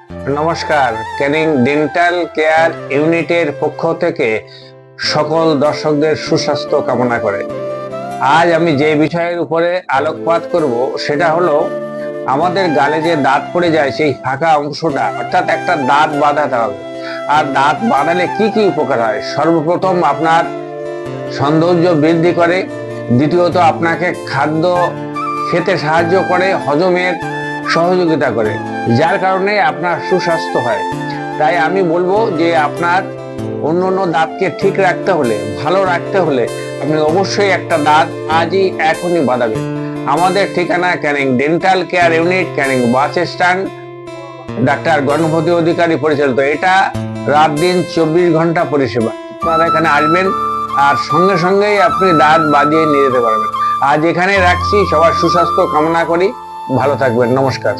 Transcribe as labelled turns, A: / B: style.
A: নমস্কার, Canning dental care ইউনিটের পক্ষ থেকে সকল দর্শকদের সুস্বাস্থ্য কামনা করে আজ আমি যে বিষয়ের উপরে আলোকপাত করব সেটা হলো আমাদের গালে যে দাঁত পড়ে যায় সেই ফাঁকা অংশটা, অর্থাৎ একটা দাঁত বাঁধাতে হবে। আর দাঁত বাঁধালে কি কি উপকার হয়? সর্বপ্রথম আপনার সৌন্দর্য বৃদ্ধি করে, দ্বিতীয়ত আপনাকে খাদ্য খেতে সাহায্য করে, হজমের সহযোগিতা করে, যার কারণে আপনার সুস্বাস্থ্য হয়। তাই আমি বলবো যে আপনার অন্য দাঁতকে ঠিক রাখতে হলে, ভালো রাখতে হলে আপনি অবশ্যই একটা দাঁত আজই এখনই বাঁধাবেন। আমাদের ঠিকানা Canning dental care unit, Canning bus stand, doctor Ganapati Adhikari পরিচালিত। এটা রাত দিন 24 ঘন্টা পরিষেবা। আপনারা এখানে আসবেন আর সঙ্গে সঙ্গেই আপনি দাঁত বাজিয়ে নিয়ে যেতে পারবেন। আজ এখানে রাখছি, সবার সুস্বাস্থ্য কামনা করি। ভালো থাকবেন, নমস্কার।